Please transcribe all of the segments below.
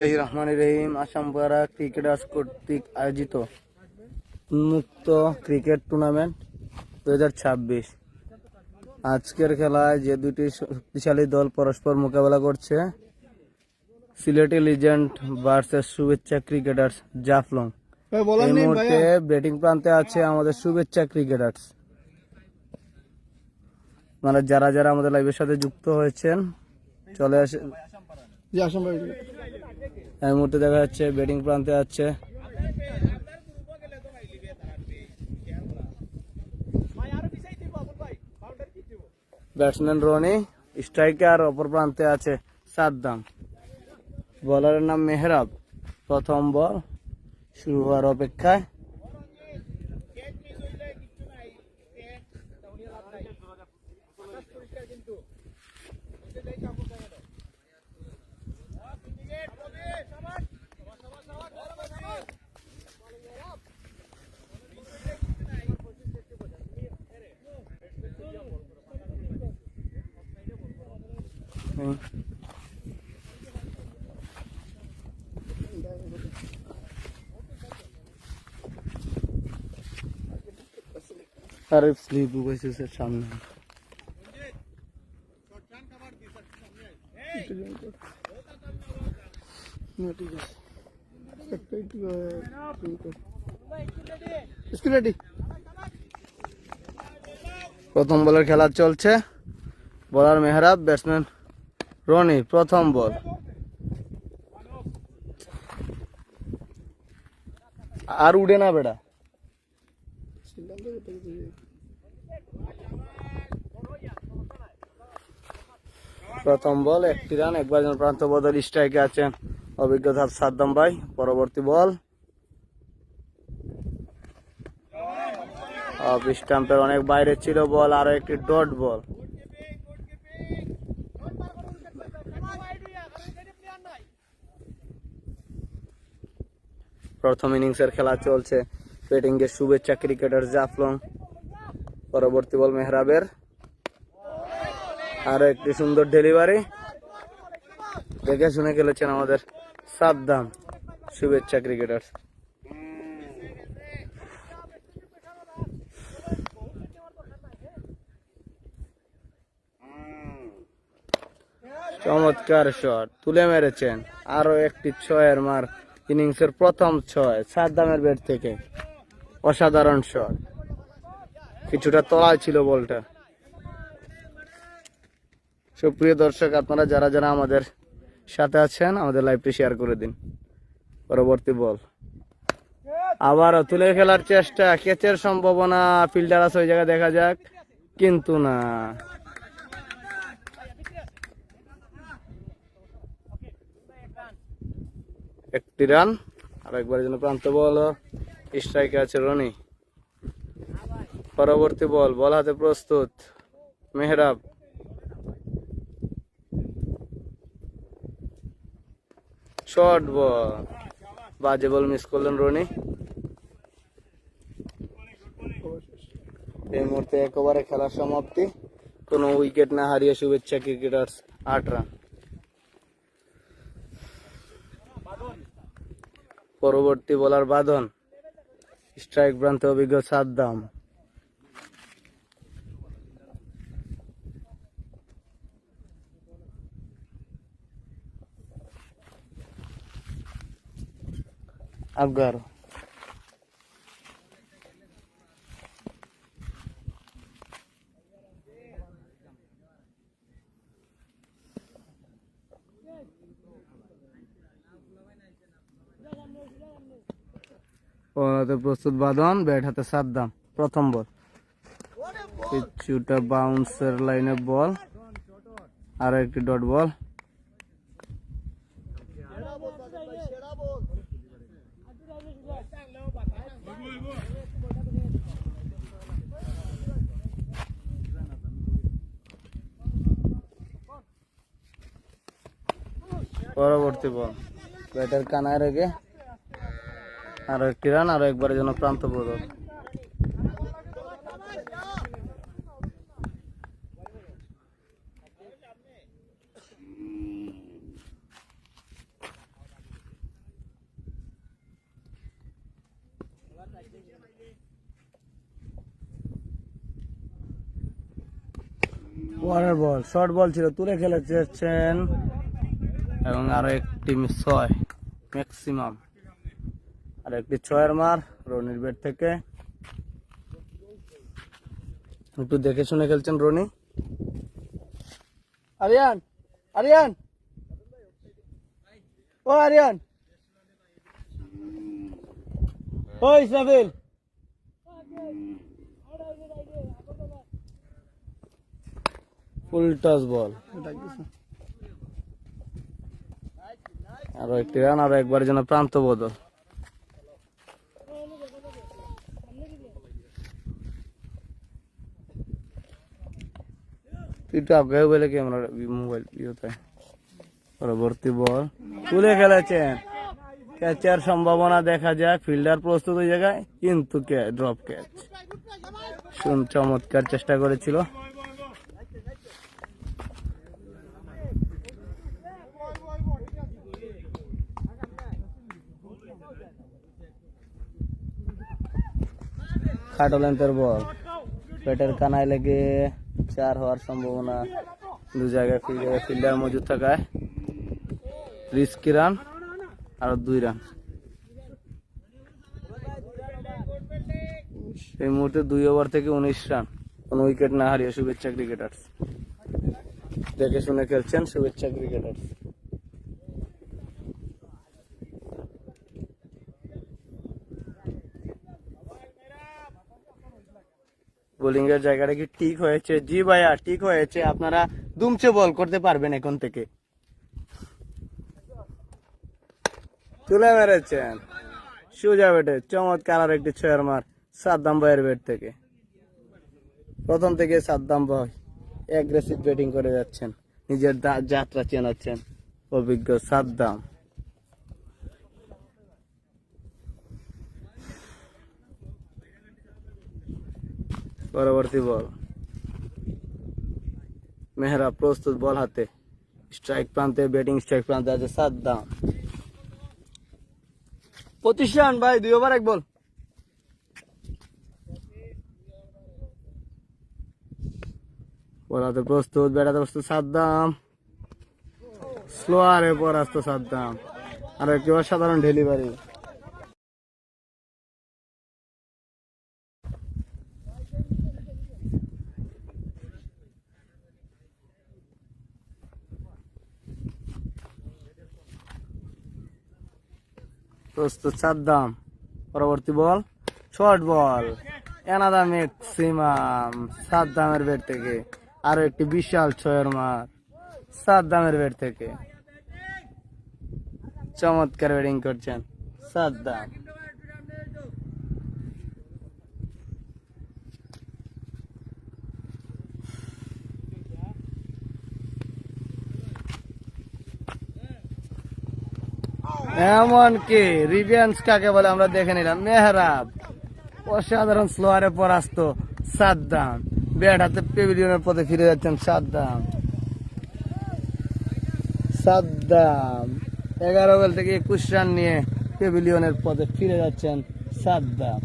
রহমান রহিম। আসাম পাড়া ক্রিকেটার্স কর্তৃক আয়োজিত উন্মুক্ত ক্রিকেট টুর্নামেন্ট 2026। আজকের খেলায় যে দুটি শক্তিশালী দল পরস্পর মোকাবেলা করছে, সিলেটি লিজেন্ড ভার্সেস শুভেচ্ছা ক্রিকেটার্স জাফলং। এই মুহূর্তে ব্যাটিং প্রান্তে আছে আমাদের শুভেচ্ছা ক্রিকেটার্স। মানে যারা যারা আমাদের লাইভের সাথে যুক্ত হয়েছেন চলে আসে। এই মুহূর্তে দেখা যাচ্ছে ব্যাটিং প্রান্তে আছে ব্যাটসম্যান রনি, স্ট্রাইকার অপর প্রান্তে আছে সাদ্দাম, বলারের নাম মেহরাব। প্রথম বল শুরু হওয়ার অপেক্ষায়। আরে স্লিপ বসে সামনে। প্রথম বলের খেলা চলছে। বলার মেহরাব, ব্যাটসম্যান রনি। প্রথম বল আর উড়ে না বেটা। প্রথম বল একটি রান, একবার যেন প্রান্ত বদল। স্ট্রাইকে আছেন অভিজ্ঞতা সাদ্দাম ভাই। পরবর্তী বল অফ স্টাম্পের অনেক বাইরে ছিল বল, আরো একটি ডট বল। প্রথম ইনিংসের খেলা চলছে। ব্যাটিং এর শুভেচ্ছা ক্রিকেটার জাফলং। পরবর্তী বল মেহরাবের, আরো একটি সুন্দর ডেলিভারি। দেখে শুনে খেলেছেন আমাদের সাদ্দাম, শুভেচ্ছা ক্রিকেটার। চমৎকার শট তুলে মেরেছেন। আরো একটি ছয়ের মার, ইনিংসের প্রথম ছয় সাদ্দামের ব্যাট থেকে। অসাধারণ শট, কিছুটা তলায় ছিল বলটা। সুপ্রিয় দর্শক, আপনারা যারা যারা আমাদের সাথে আছেন আমাদের লাইভটি শেয়ার করে দিন। পরবর্তী বল আবারও তুলে খেলার চেষ্টা, ক্যাচের সম্ভাবনা। ফিল্ডার আছে ওই জায়গায়, দেখা যাক, কিন্তু না। একটি রান, আর একবার জন্য প্রান্ত বল। স্ট্রাইকে আছে রনি। পরবর্তী বল, বল হাতে প্রস্তুত মেহরাব। শর্ট বল, বাজে বল মিস করলেন রনি। এই মুহূর্তে এক ওভারে খেলার সমাপ্তি, কোনো উইকেট না হারিয়ে শুভেচ্ছা ক্রিকেটার্স 8 রান। পরবর্তী বলার বাঁধন, স্ট্রাইক প্রান্তে অভিজ্ঞ সাদ্দাম। আফগার প্রস্তুত বাঁধন, ব্যাট হাতে সাদ্দাম। প্রথম বল কিছুটা বাউন্সের লাইনে বল, আর একটি ডট বল। পরবর্তী বল ব্যাটের কানায় রেখে আরো একটি রান, আরো একবারের জন্য প্রান্ত বদল। পরের বল শর্ট বল ছিল, তুলে খেলে চেয়েছেন এবং আরো একটি 6 ম্যাক্সিমাম। আর একটি 6-এর মার রনির ব্যাট থেকে। একটু দেখে শুনে খেলছেন রনি। আরিয়ান, আরিয়ান, ও আরিয়ান, ও ইসরাফিল, ফুল টস বল। আরো একটি রান, আরো একবার যেন প্রান্ত বদল। বলে কি আমরা মোবাইল পরবর্তী বল তুলে খেলেছেন, ক্যাচের সম্ভাবনা দেখা যায়, ফিল্ডার প্রস্তুত ওই জায়গায়, কিন্তু ড্রপ ক্যাচ। চমৎকার চেষ্টা করেছিল। খাটো লেন্থের বল, পেটের কানায় লেগে 4 হওয়ার সম্ভাবনা। দু জায়গায় ফিল্ডার মজুদ থাকায় রিস্কি রান, আর 2 রান। এই মুহূর্তে 2 ওভার থেকে 19 রান, কোন উইকেট না হারিয়ে শুভেচ্ছা ক্রিকেটার্স। দেখে শুনে খেলছেন শুভেচ্ছা ক্রিকেটার্স। বোলিং এর জায়গাটা কি ঠিক হয়েছে? জি ভাইয়া ঠিক হয়েছে, আপনারা দুমচে বল করতে পারবেন এখন থেকে। তুলে মেরেছেন সুজা ব্যাটে, চমৎকার আর একটি 6-এর মার সাদ্দাম ভাইয়ের ব্যাট থেকে। প্রথম থেকে সাদ্দাম ভাই অ্যাগ্রেসিভ ব্যাটিং করে যাচ্ছেন, নিজের যাত্রা চেনাচ্ছেন অভিজ্ঞ সাদ্দাম। পরবর্তী বল মেহরা প্রস্তুত, বল হাতে, স্ট্রাইক প্রান্তে, ব্যাটিং স্ট্রাইক প্রান্তে আছে সাদ্দাম। 25 রান ভাই, 2 ওভার 1 বল। বল হাতে প্রস্তুত, ব্যাট হাতে প্রস্তুত সাদ্দাম, স্লোয়ারে পরাস্ত সাদ্দাম। আর একটি অসাধারণ ডেলিভারি। প্রস্তুত সাদ্দাম, পরবর্তী ball short ball, another maximum সাদ্দামের ব্যাট থেকে। আরো একটি বিশাল 6-এর মার সাদ্দামের ব্যাট থেকে। চমৎকার ব্যাটিং করছেন সাদ্দাম। এমনকি রিভেঞ্জ কাকে বলে আমরা দেখে নিলাম। মেহরাব অসাধারণ স্লোয়ারে পরাস্ত সাদ্দাম, ব্যাট হাতে পেভিলিয়নের পথে ফিরে যাচ্ছেন সাদ্দাম। 11 বল থেকে 21 রান নিয়ে পেভিলিয়নের পথে ফিরে যাচ্ছেন সাদ্দাম।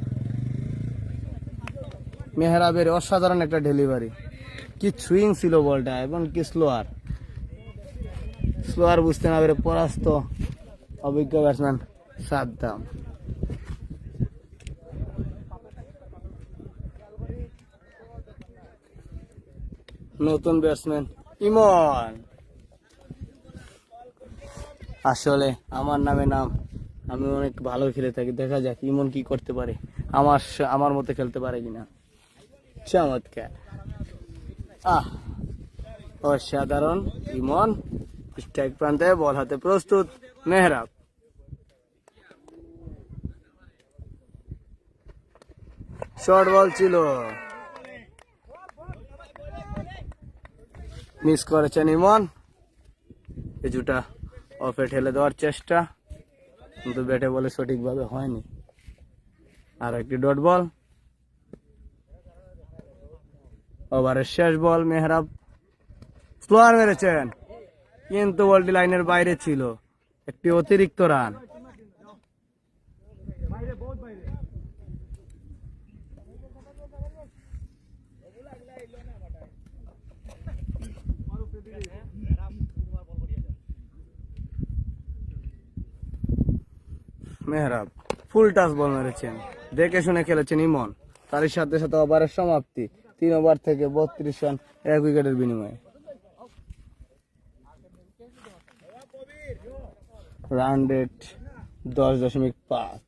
মেহরাবের অসাধারণ একটা ডেলিভারি, কি সুইং ছিল বলটা, এবং কি স্লোয়ার বুঝতে না পেরে পরাস্ত অভিজ্ঞ ব্যাটসম্যান সাদ্দাম। নতুন ব্যাটসম্যান ইমন। আসলে আমার নামে নাম, আমি অনেক ভালো খেলে থাকি, দেখা যাক ইমন কি করতে পারে, আমার মতো খেলতে পারে কিনা। চমৎকার, অসাধারণ ইমন। স্ট্রাইক প্রান্তে, বল হাতে প্রস্তুত মেহরাব। শর্ট বল ছিল, মিস করেছেন ইমন। কিছুটা অফে ঠেলে দেওয়ার চেষ্টা, কিন্তু ব্যাটে বলে সঠিকভাবে হয়নি। আর একটি ডট বল, ওভারের শেষ বল। মেহরাব স্লোয়ার মেরেছেন, কিন্তু বলটি লাইনের বাইরে ছিল, একটি অতিরিক্ত রান। মেহরাব ফুল টাচ বল মেরেছেন, দেখে শুনে খেলেছেন ইমন। তারই সাথে সাথে ওভারের সমাপ্তি, 3 ওভার থেকে 32 রান 1 উইকেটের বিনিময়ে। Run rate 10.5।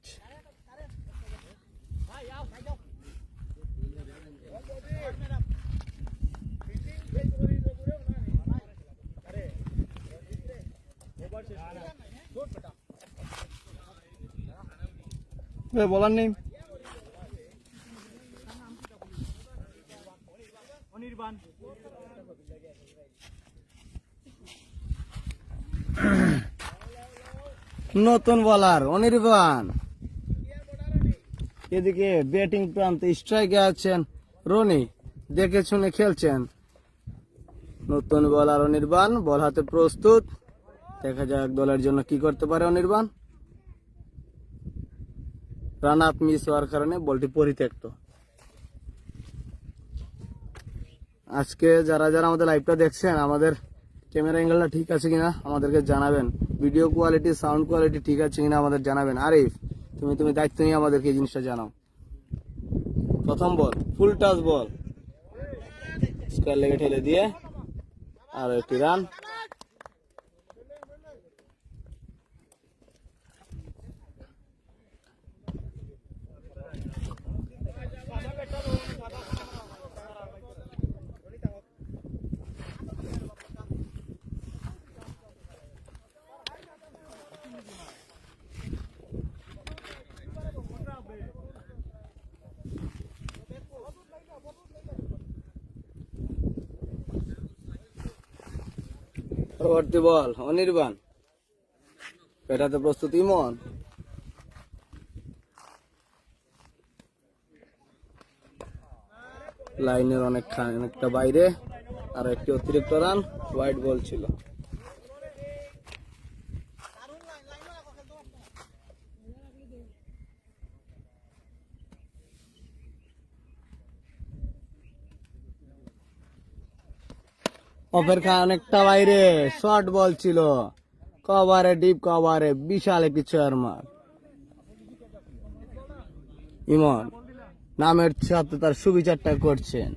বলার নেই। নতুন বলার অনির্বাণ, এদিকে ব্যাটিং প্রান্তে স্ট্রাইকে আছেন রনি, দেখে শুনে খেলছেন। নতুন বলার অনির্বাণ, বল হাতে প্রস্তুত। দেখা যাক দলের জন্য কি করতে পারে অনির্বাণ। রান আপ মিস হওয়ার কারণে বলটি পরিত্যক্ত। আজকে যারা যারা আমাদের লাইভটা দেখছেন, আমাদের ক্যামেরা অ্যাঙ্গেলটা ঠিক আছে কিনা আমাদেরকে জানাবেন। ভিডিও কোয়ালিটি, সাউন্ড কোয়ালিটি ঠিক আছে কিনা আমাদের জানাবেন। আরিফ, তুমি দায়িত্ব নিয়ে আমাদেরকে এই জিনিসটা জানাও। প্রথম বল ফুল টাচ বল, স্কয়ার লেগে ঠেলে দিয়ে আর একটি রান। পরবর্তী বল অনির্বাণ, পেটাতে প্রস্তুত ইমন। লাইনের অনেকটা বাইরে, আর একটি অতিরিক্ত রান, হোয়াইট বল ছিল। অপেক্ষা অনেকটা বাইরে, শর্ট বল ছিল, কভারে ডিপ কভারে বিশাল একটি ছয়ের মার। ইমন নামের সাথে তার সুবিচারটা করছেন।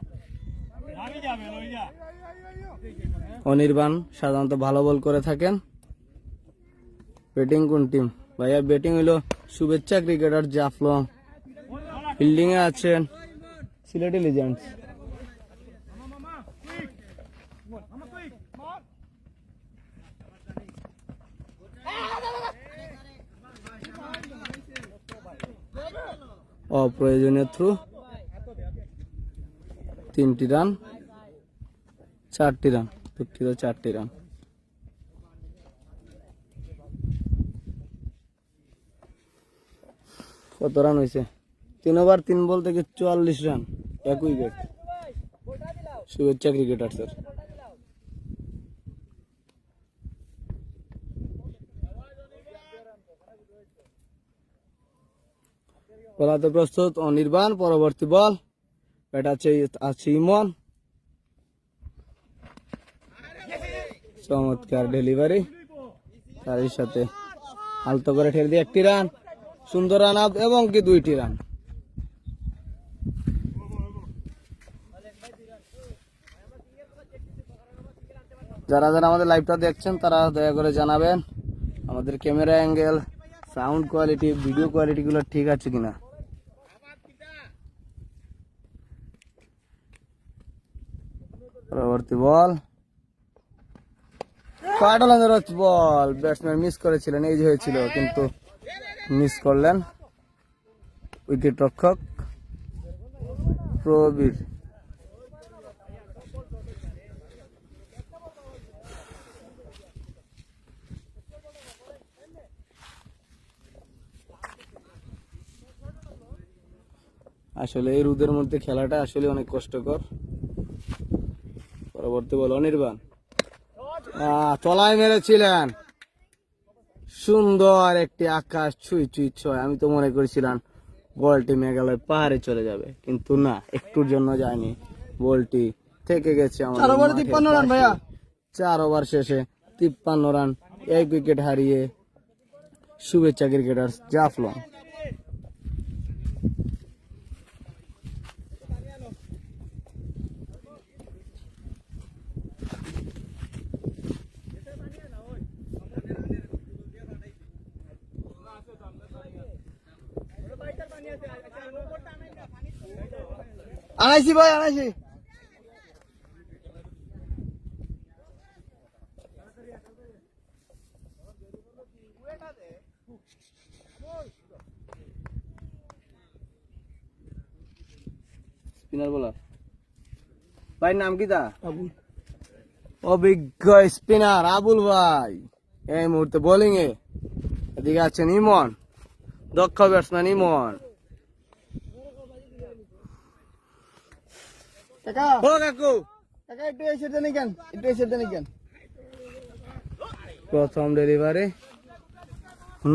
অনির্বাণ সাধারণত ভালো বল করে থাকেন। ব্যাটিং কোন টিম? ভাইয়া ব্যাটিং হইলো শুভেচ্ছা ক্রিকেটার জাফলং, ফিল্ডিং এ আছেন সিলেটি লিজেন্ডস। অপ্রয়োজনীয় থ্রু, 3টি রান, 4টি রান, দুঃখিত 4টি রান। কত রান হয়েছে? 3 ওভার 3 বল থেকে 44 রান, 1 উইকেট। শুভেচ্ছা ক্রিকেটার্সের। বলাতে প্রস্তুত অনির্বাণ, পরবর্তী বল এটা আছে ইমন। চমৎকার ডেলিভারি, তারই সাথে আলতো করে ঠেলে দিয়ে 1টি রান, সুন্দর রান আপ এবং কি 2টি রান। যারা যারা আমাদের লাইভটা দেখছেন তারা দয়া করে জানাবেন আমাদের camera angle, sound quality, video quality গুলো ঠিক আছে কিনা। পরবর্তী বল বল, ব্যাটসম্যান মিস করেছিলেন, এই যে হয়েছিল কিন্তু মিস করলেন উইকেট রক্ষক প্রবীর। আসলে এই রোদের মধ্যে খেলাটা আসলে অনেক কষ্টকর। পরবর্তী বল অনির্বাণ, তলায় মেরেছিলেন, সুন্দর একটি আকাশ ছুঁই ছুঁই ছয়। আমি তো মনে করেছিলাম বলটি মেঘালয় পাহাড়ে চলে যাবে, কিন্তু না, একটুর জন্য যায়নি, বলটি থেকে গেছে আমাদের 4 4 ওভার শেষে 53 রান 1 উইকেট হারিয়ে শুভেচ্ছা ক্রিকেটার্স জাফলং। আনাইছি ভাই, আনাইছি। স্পিনার বলার ভাই নাম কি তা? অভিজ্ঞ স্পিনার আবুল ভাই এই মুহূর্তে বোলিং এ। এদিকে আছেন ইমন, দক্ষ ব্যাটসম্যান ইমন। প্রথম ডেলিভারি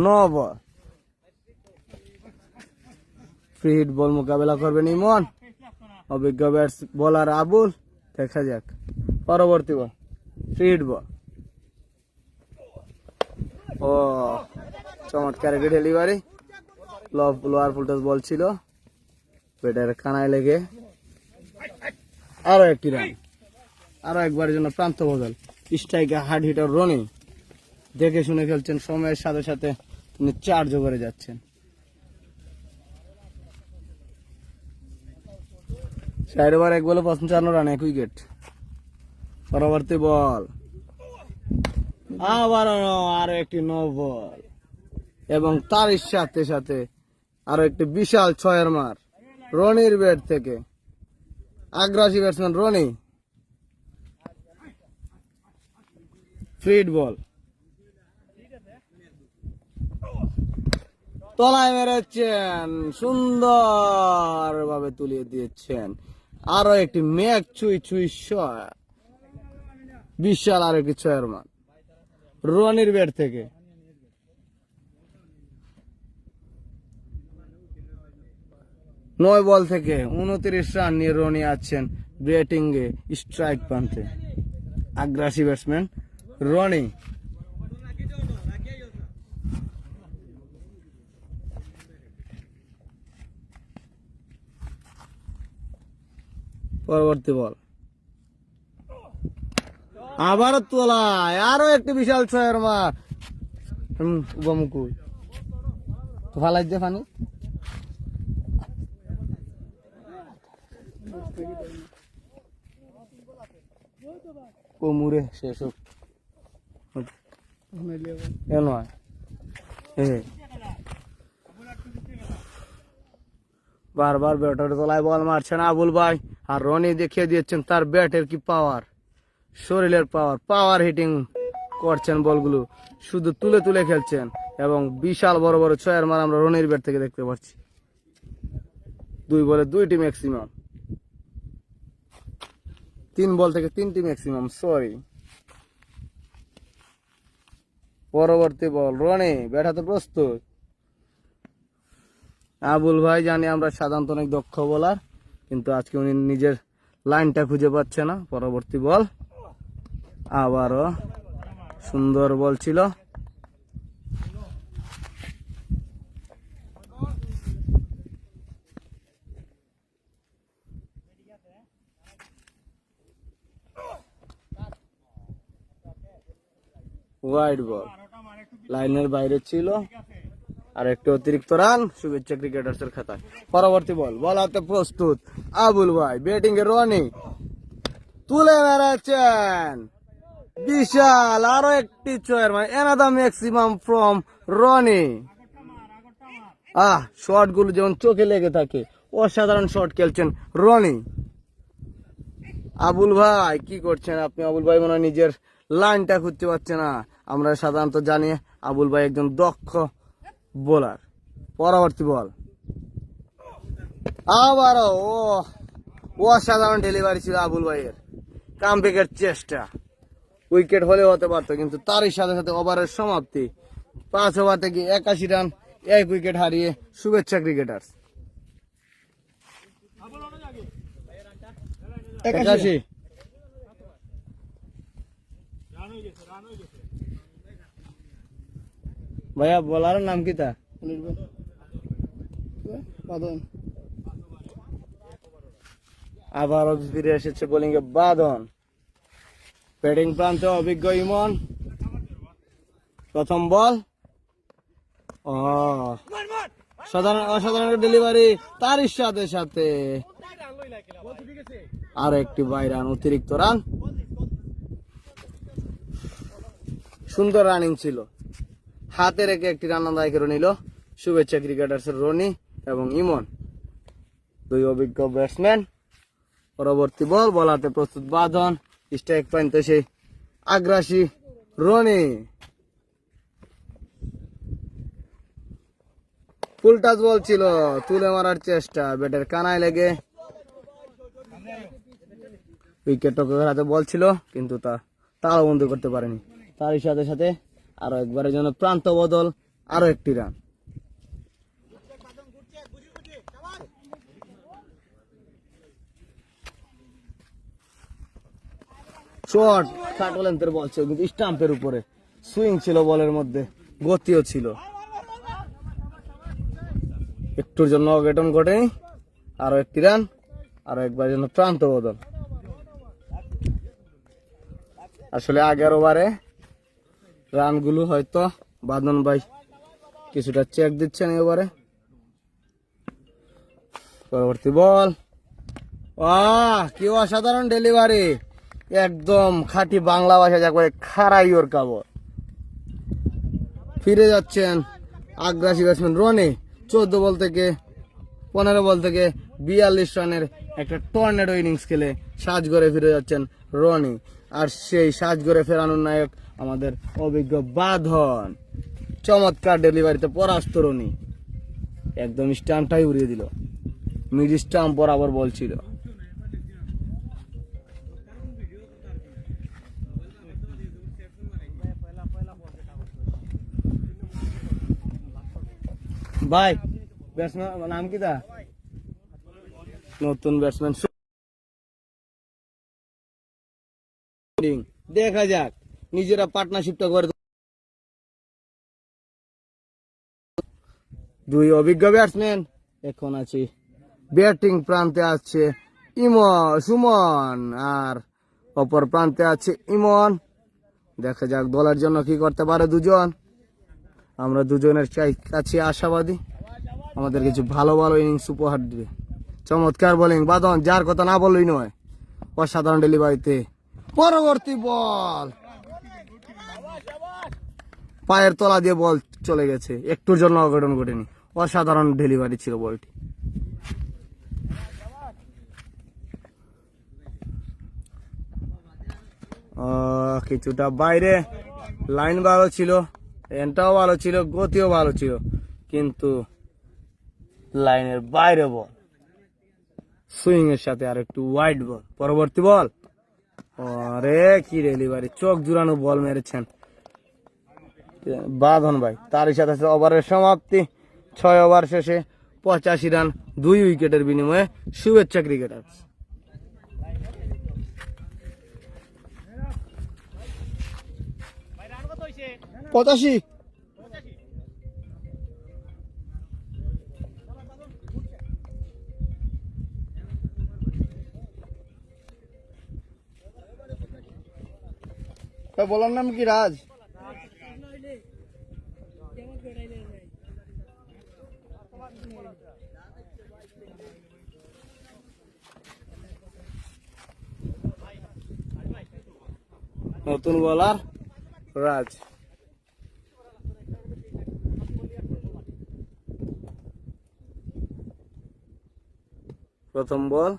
9 বল, ফ্রি হিট বল মোকাবেলা করবেন ইমন। অভিজ্ঞ ব্যাটস বোলার আবুল। দেখা যাক পরবর্তী বল, ফ্রি হিট বল। ও চমৎকার একটা ডেলিভারি, লোয়ার ফুলটস বল ছিল, ব্যাটের কানায় লেগে আরো একটি রান। আরো একবারের জন্য প্রান্ত বদল, স্ট্রাইকে হার্ড হিটার রনি দেখে শুনে খেলছেন, সময়ের সাথে সাথে তিনি চার্জও করে যাচ্ছেন। 4 ওভার 1 বলে 55 রান 1 উইকেট। পরবর্তী বল আরো একটি 9 বল এবং তার সাথে সাথে আরো একটি বিশাল 6 মার রনির ব্যাট থেকে। আগ্রাসী ব্যাটসম্যান রনি। ফ্রি হিট বল তলায় মেরেছেন, সুন্দর ভাবে তুলিয়ে দিয়েছেন। আরো একটি ম্যাচ ছুঁই ছুঁই শট, বিশাল আরো একটি 6 মান রনির ব্যাট থেকে। নয় বল থেকে 29 রান নিয়ে রনি আছেন ব্যাটিং এ স্ট্রাইক প্রান্তে। আগ্রাসী ব্যাটসম্যান রনি। পরবর্তী বল আবারও তোলায়, আরো একটি বিশাল 6 মার। গমুকুল ফালাই দে ফানি। কোমরে শেষ হোক বারবার ব্যাটের তলায় বল মারছেন আবুল ভাই, আর রনি দেখিয়ে দিয়েছেন তার ব্যাটের কি পাওয়ার, শরীরের পাওয়ার। পাওয়ার হিটিং করছেন বলগুলো, শুধু তুলে তুলে খেলছেন এবং বিশাল বড় বড় 6 মার আমরা রনির ব্যাট থেকে দেখতে পাচ্ছি। 2 বলে 2টি ম্যাক্সিমাম, 3 বল থেকে 3টি ম্যাক্সিমাম, সরি। পরবর্তী বল রনি ব্যাট হাতে প্রস্তুত। আবুল ভাই জানি আমরা সাধারণত অনেক দক্ষ বোলার, কিন্তু আজকে উনি নিজের লাইনটা খুঁজে পাচ্ছে না। পরবর্তী বল আবারও সুন্দর বল ছিল। ওয়াইড বল লাইনের বাইরে ছিল, আর একটু অতিরিক্ত রান শুভেচ্ছা ক্রিকেটার্স এর খাতায়। পরবর্তী বল, বল হাতে প্রস্তুত আবুল ভাই, ব্যাটিং এ রনি তুলে মেরেছেন বিশাল আরো একটি 6 মানে এনাদা ম্যাক্সিমাম ফ্রম রনি। শট গুলো যেমন চোখে লেগে থাকে, অসাধারণ শট খেলছেন রনি। আবুল ভাই কি করছেন আপনি? আবুল ভাই মনে হয় নিজের লাইনটা খুঁজতে পারছে না। আমরা সাধারণত জানি আবুল ভাই একজন দক্ষ বোলার। পরবর্তী বল আবারও অসাধারণ ডেলিভারি ছিল আবুল ভাইয়ের, কামব্যাকের চেষ্টা। উইকেট হলেও হতে পারতো, কিন্তু তারই সাথে সাথে ওভারের সমাপ্তি। 5 ওভার থেকে 81 রান 1 উইকেট হারিয়ে শুভেচ্ছা ক্রিকেটার্স। 81 ভাইয়া বলার নাম কি তা? আবার ফিরে এসেছে বোলিং এ বাঁধন। ব্যাটিং প্রান্তে অভিজ্ঞ ইমন। প্রথম বল, অসাধারণ ডেলিভারি, তারই সাথে সাথে আর একটি বাই রান, অতিরিক্ত রান। সুন্দর রানিং ছিল, হাতে রেখে একটি রান আদায় করে নিল শুভেচ্ছা ক্রিকেটার্স এর রনি এবং ইমন, দুই অভিজ্ঞ ব্যাটসম্যান। পরবর্তী বল হাতে প্রস্তুত বাঁধন, স্ট্রাইক পয়েন্টে সেই আগ্রাসী রনি। ফুল টাচ বল ছিল, তুলে মারার চেষ্টা, ব্যাটের কানায় লেগে উইকেট রক্ষকের হাতে বল ছিল, কিন্তু তা তাও বন্ধ করতে পারেনি। তারই সাথে সাথে আরো একবারের জন্য প্রান্ত বদল, আরো একটি রান। শর্ট শার্ট লেন্থের বল ছিল, কিন্তু স্টাম্পের উপরে সুইং ছিল, বলের মধ্যে গতিও ছিল। একটুর জন্য অঘটন ঘটেনি, আরো একটি রান, আরো একবার জন্য প্রান্ত বদল। আসলে আগের ওভারে রানগুলো হয়তো বাঁধন ভাই কিছুটা চেক দিচ্ছেন এবারে। পরবর্তী বল, কি অসাধারণ ডেলিভারি, একদম খাঁটি বাংলা ভাষা যা করে খারাই ওর কাবর। ফিরে যাচ্ছেন আগ্রাসী ব্যাটসম্যান রনি। 14 বল থেকে 15 বল থেকে 42 রানের একটা টর্নেডো ইনিংস খেলে সাজঘরে ফিরে যাচ্ছেন রনি। আর সেই সাজঘরে ফেরানোর নায়ক আমাদের অভিজ্ঞ বাঁধন। চমৎকার ডেলিভারিতে পরাস্ত রনি, একদম স্টাম্পটাই উড়িয়ে দিল, মিড স্টাম্প বরাবর বল ছিল। ভাই ব্যাটসম্যান নাম কি তা? নতুন ব্যাটসম্যান, দেখা যাক নিজেরা পার্টনারশিপটা করে। দুই অভিজ্ঞ ব্যাটসম্যান, এখন আছে ব্যাটিং প্রান্তে আছে সুমন, আর অপর প্রান্তে আছে ইমন। দেখা যাক দলের জন্য কি করতে পারে দুজন। আমরা দুজনের কাছে আশাবাদী, আমাদের কিছু ভালো ভালো ইনিংস উপহার দিবে। চমৎকার বোলিং বাঁধন, যার কথা না বললেই নয়। অসাধারণ ডেলিভারিতে পরবর্তী বল, পায়ের তলা দিয়ে বল চলে গেছে, একটুর জন্য অঘটন ঘটেনি। অসাধারণ ডেলিভারি ছিল বলটি। কিছুটা বাইরে, লাইন ভালো ছিল, এনটাও ভালো ছিল, গতিও ভালো ছিল, কিন্তু লাইনের বাইরে বল, সুইং এর সাথে আর একটু ওয়াইড বল। পরবর্তী বল, আরে কি ডেলিভারি, চোখ জুড়ানো বল মেরেছেন বাঁধন ভাই। তারই সাথে ওভারের সমাপ্তি, 6 ওভার শেষে 85 রান, 2 উইকেটের বিনিময়ে শুভেচ্ছা ক্রিকেটার্স। পঁচাশি বলার নাম কি রাজ? নতুন বলার রাজ। প্রথম বল,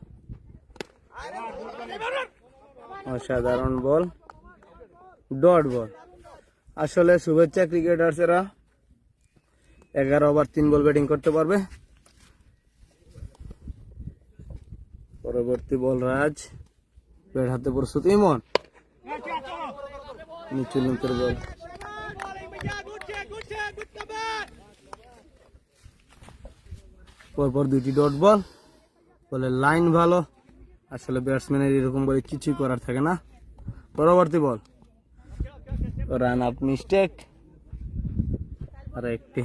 অসাধারণ বল, ডট বল। আসলে শুভেচ্ছা ক্রিকেটার্সেরা 11 ওভার 3 বল ব্যাটিং করতে পারবে। পরবর্তী বল রাজ, ব্যাট হাতে প্রস্তুত ইমন, নিচু লুকের বল। পরপর 2টি ডট বল, বলে লাইন ভালো। আসলে ব্যাটসম্যানের এরকম বলে কিছুই করার থাকে না। পরবর্তী বল, রান আপ মিস্টেক, আর একটি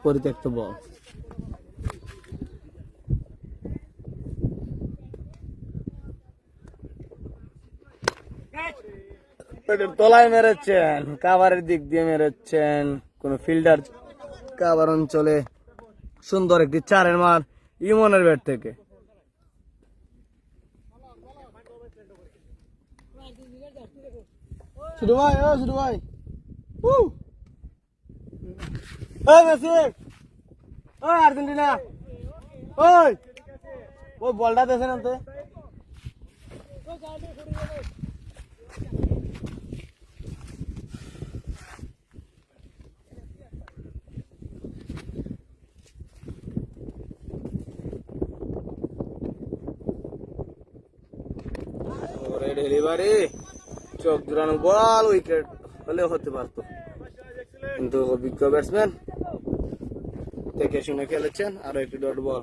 পরিত্যক্ত বল। তলায় মেরেছেন, কাভারের দিক দিয়ে মেরেছেন, কোন ফিল্ডার কাভার অঞ্চলে। সুন্দর একটি 4-এর মার ইমনের ব্যাট থেকে। শুরু ভাই, ও শুরু ভাই, ওই মেসি, ওই আর্জেন্টিনা, ওই ও বলটা দেখেন তো। ডেলিভারি চোখ জোড়ানো বল, উইকেট হলেও হতে পারতো, কিন্তু অভিজ্ঞ ব্যাটসম্যান দেখে শুনে খেলেছেন। আরো একটি dot ball.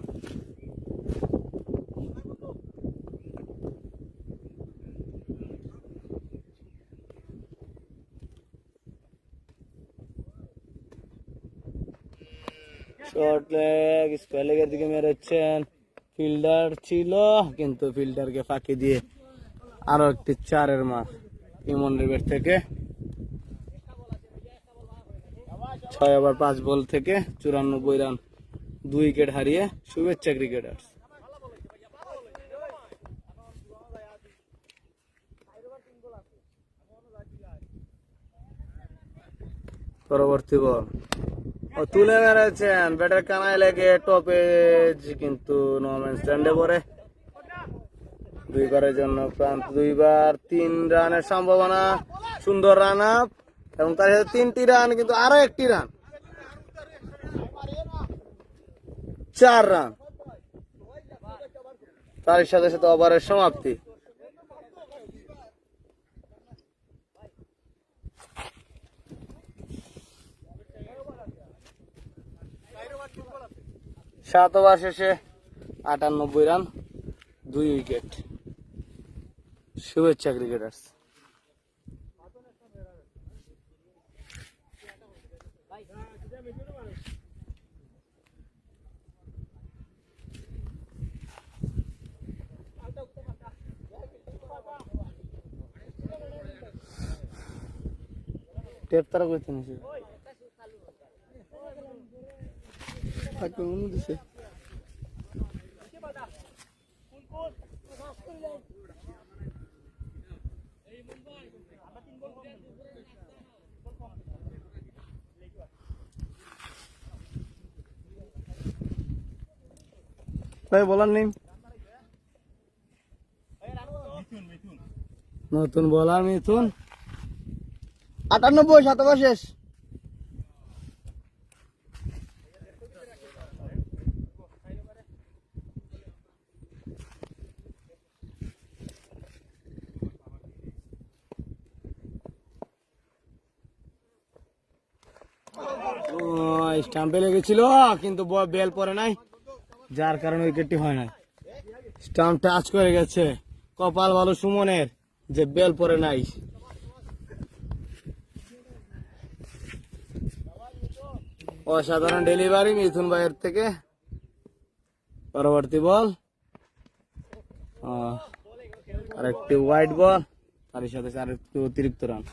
Short leg, square লেগের দিকে মেরেছেন, ফিল্ডার ছিল কিন্তু ফিল্ডারকে ফাঁকি দিয়ে আরো একটি 4-এর মার ইমনের ব্যাট থেকে। 6 ওভার 5 বল থেকে 94 রান, 2 উইকেট হারিয়ে শুভেচ্ছা ক্রিকেটার্স। পরবর্তী বল তুলে মেরেছেন, ব্যাটের কানায় লেগে টপে, কিন্তু নরম্যান স্ট্যান্ডে পড়ে। 2 ওভারের জন্য প্রান্ত 2 বার 3 রানের সম্ভাবনা। সুন্দর রান আপ এবং তার সাথে 3টি রান, কিন্তু আরো একটি রান, 4 রান। তার সাথে সাথে ওভারের সমাপ্তি। সাত ওভার শেষে 98 রান, 2 উইকেট। শুভেচ্ছা ক্রিকেটার্স। টেপ তারা করতে নিছে দিছে। ভাই বলার নেই, নতুন বলার মিথুন। 98, 7 ওভার শেষ। স্টাম্পে লেগেছিল কিন্তু বেল পরে নাই, যার কারণে উইকেটটি হয় নাই। স্টাম্প টাচ করে গেছে, কপাল ভালো সুমনের যে বেল পরে নাই। অসাধারণ ডেলিভারি মিথুন ভাইয়ের থেকে। পরবর্তী বল আর একটি হোয়াইট বল, তার সাথে আরেকটি অতিরিক্ত রান।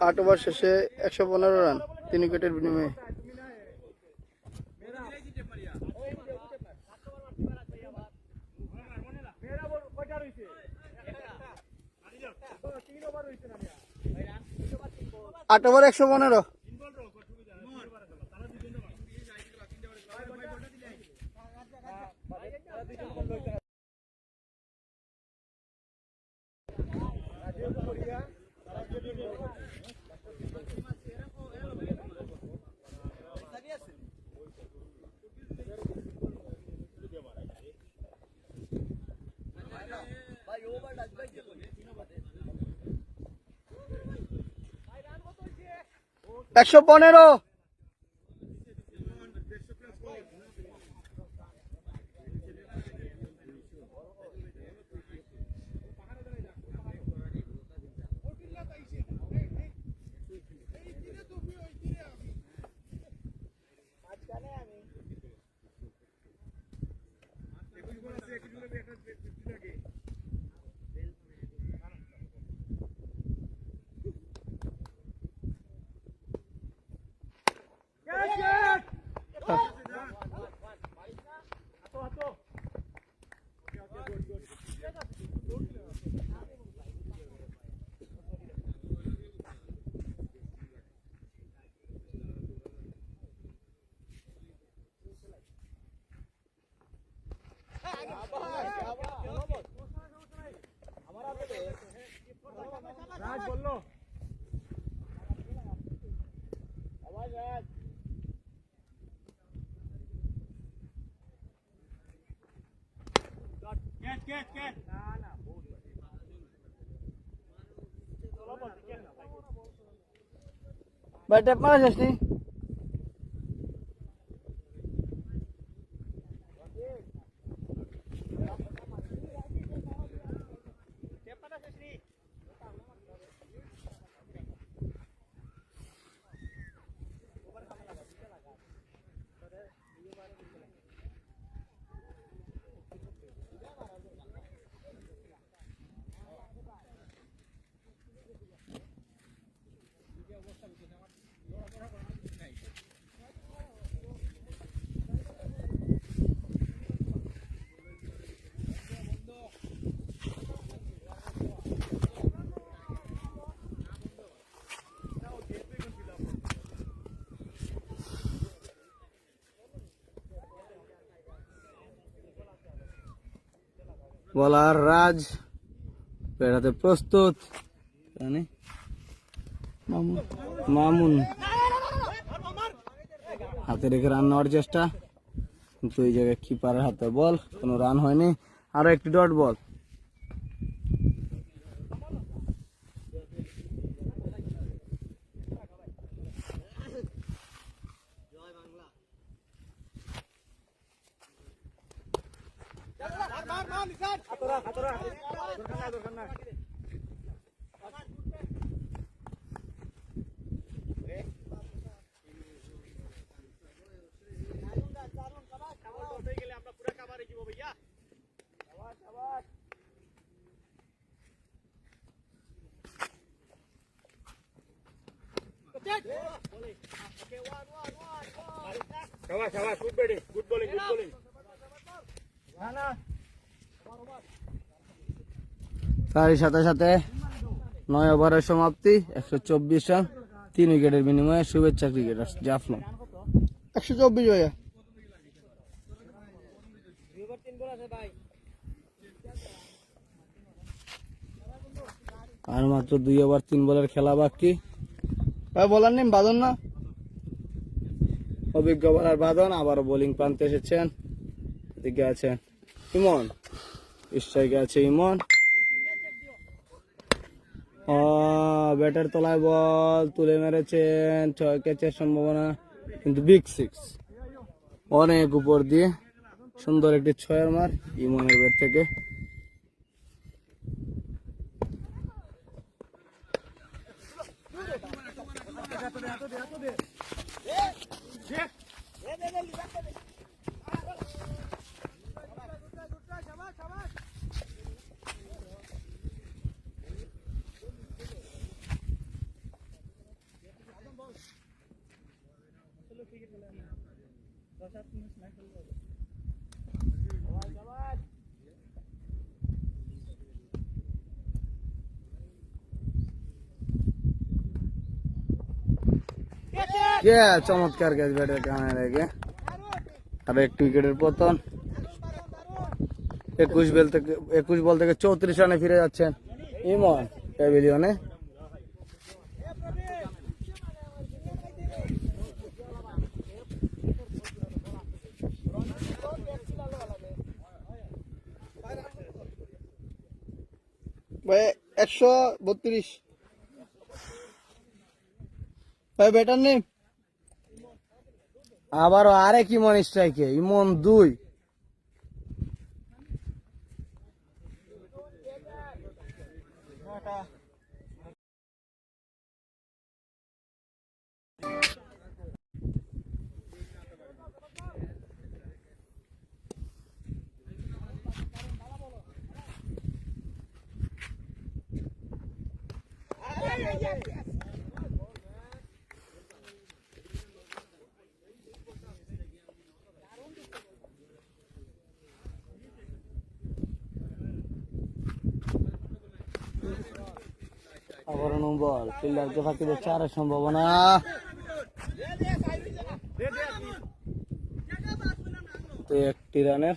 8 ওভার শেষে 115 রান 3 উইকেটের বিনিময়ে। আট ওভার 115। একশো 15। ভাই ট্যাপ মারা যাস নি। বলার রাজ পেড়াতে প্রস্তুত। মামুন হাতে রেখে রান নেওয়ার চেষ্টা, কিন্তু এই জায়গায় কিপারের হাতে বল, কোনো রান হয়নি। আরো একটি ডট বল। তারই সাথে সাথে 9 ওভারের সমাপ্তি, 124 রান, 3 উইকেটের বিনিময়ে। শুভেচ্ছা ক্রিকেটার্স, জাফলং। 124 ভাইয়া। আর মাত্র 2 ওভার 3 বলের খেলা বাকি। ভাই বলার নেই বাদন না? অভিজ্ঞ বোলার বাদন আবারও বোলিং প্রান্তে এসেছেন। এদিকে আছেন ইমন, স্ট্রাইকে আছে ইমন। ব্যাটের তলায় বল তুলে মেরেছেন, 6 ক্যাচের সম্ভাবনা, কিন্তু বিগ 6 অনেক উপর দিয়ে সুন্দর একটি 6-এর মার ইমনের ব্যাট থেকে। চমৎকার ক্যাচ ব্যাটের কানে রেখে। আর একটি উইকেটের পতন। 21 বল থেকে 34 রানে ফিরে যাচ্ছেন ইমন প্যাভিলিয়নে। ভাই 132 ভাই ব্যাটার নেই। আবারও আরেক ইমন স্ট্রাইকে, ইমন 2। আবারও নো বল, ফিল্ডারকে ফাঁকি দিয়ে 4-এর সম্ভাবনা। তো 1টি রানের